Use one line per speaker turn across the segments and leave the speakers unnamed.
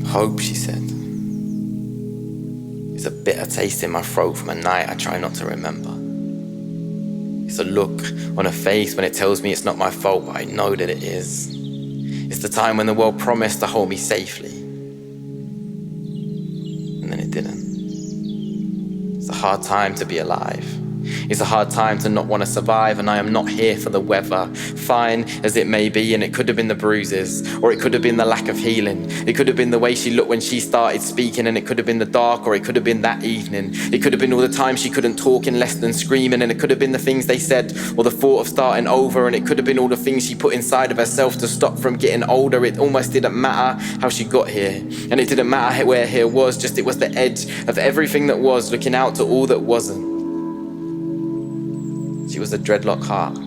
Hope, she said, is a bitter taste in my throat from a night I try not to remember. It's a look on her face when it tells me it's not my fault, but I know that it is. It's the time when the world promised to hold me safely, and then it didn't. It's a hard time to be alive. It's a hard time to not want to survive, and I am not here for the weather. Fine as it may be, and it could have been the bruises, or it could have been the lack of healing. It could have been the way she looked when she started speaking, and it could have been the dark, or it could have been that evening. It could have been all the time she couldn't talk in less than screaming, and it could have been the things they said, or the thought of starting over, and it could have been all the things she put inside of herself to stop from getting older. It almost didn't matter how she got here, and it didn't matter where here was, just it was the edge of everything that was, looking out to all that wasn't. She was a dreadlock heart,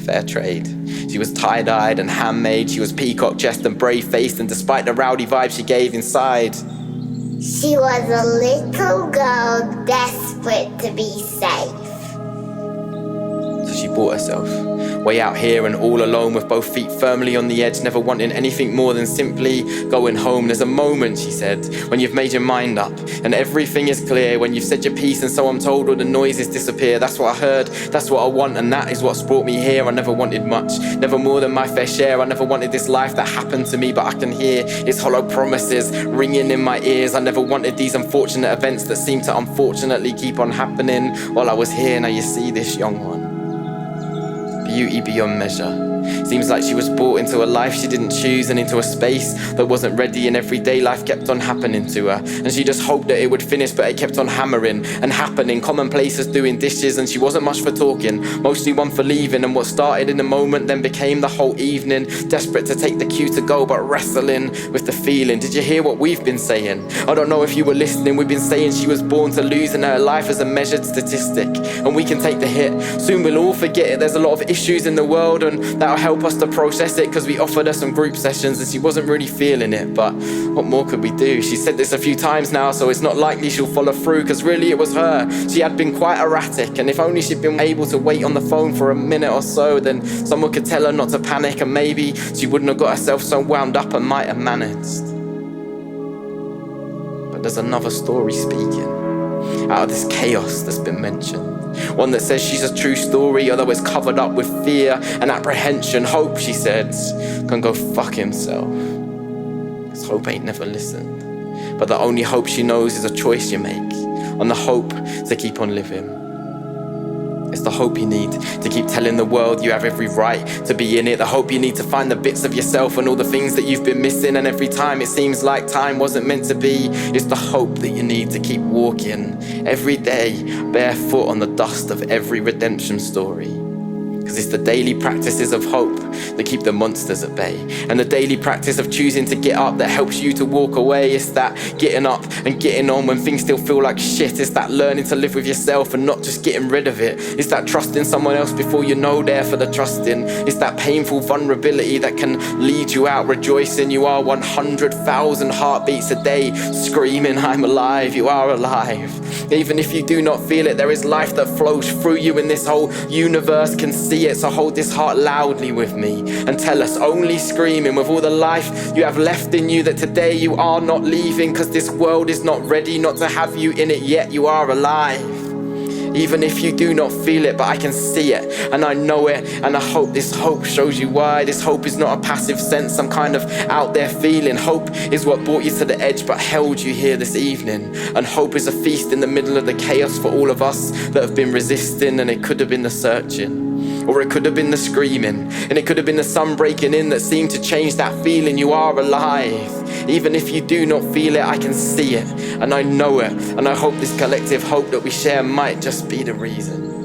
fair trade. She was tie-dyed and handmade. She was peacock chest and brave-faced, and despite the rowdy vibe she gave inside,
she was a little girl desperate to be safe.
So she bought herself way out here and all alone, with both feet firmly on the edge, never wanting anything more than simply going home. There's a moment, she said, when you've made your mind up and everything is clear, when you've said your piece and so I'm told all the noises disappear. That's what I heard, that's what I want, and that is what's brought me here. I never wanted much, never more than my fair share. I never wanted this life that happened to me, but I can hear its hollow promises ringing in my ears. I never wanted these unfortunate events that seem to unfortunately keep on happening while I was here. Now you see this young one, beauty beyond measure. Seems like she was brought into a life she didn't choose, and into a space that wasn't ready, and everyday life kept on happening to her, and she just hoped that it would finish, but it kept on hammering and happening. Commonplaces, doing dishes, and she wasn't much for talking, mostly one for leaving, and what started in a moment then became the whole evening. Desperate to take the cue to go, but wrestling with the feeling. Did you hear what we've been saying? I don't know if you were listening. We've been saying she was born to lose, and her life is a measured statistic, and we can take the hit. Soon we'll all forget it. There's a lot of issues in the world, and that'll help us to process it, because we offered her some group sessions and she wasn't really feeling it, but what more could we do? She said this a few times now, so it's not likely she'll follow through, because really it was her. She had been quite erratic, and if only she'd been able to wait on the phone for a minute or so, then someone could tell her not to panic, and maybe she wouldn't have got herself so wound up and might have managed. But there's another story speaking out of this chaos that's been mentioned. One that says she's a true story, although it's covered up with fear and apprehension. Hope, she said, can go fuck himself, 'cause hope ain't never listened. But the only hope she knows is a choice you make, on the hope to keep on living. It's the hope you need to keep telling the world you have every right to be in it. The hope you need to find the bits of yourself and all the things that you've been missing. And every time it seems like time wasn't meant to be, it's the hope that you need to keep walking every day, barefoot on the dust of every redemption story. Because it's the daily practices of hope that keep the monsters at bay, and the daily practice of choosing to get up that helps you to walk away. It's that getting up and getting on when things still feel like shit. It's that learning to live with yourself and not just getting rid of it. It's that trusting someone else before you know they're for the trusting. It's that painful vulnerability that can lead you out rejoicing. You are 100,000 heartbeats a day screaming, I'm alive. You are alive. Even if you do not feel it, there is life that flows through you, and this whole universe can see it. So hold this heart loudly with me and tell us, only screaming with all the life you have left in you, that today you are not leaving, because this world is not ready not to have you in it yet. You are alive. Even if you do not feel it, but I can see it and I know it, and I hope this hope shows you why. This hope is not a passive sense, some kind of out there feeling. Hope is what brought you to the edge but held you here this evening, and hope is a feast in the middle of the chaos for all of us that have been resisting. And it could have been the searching, or it could have been the screaming, and it could have been the sun breaking in that seemed to change that feeling. You are alive. Even if you do not feel it, I can see it and I know it, and I hope this collective hope that we share might just be the reason.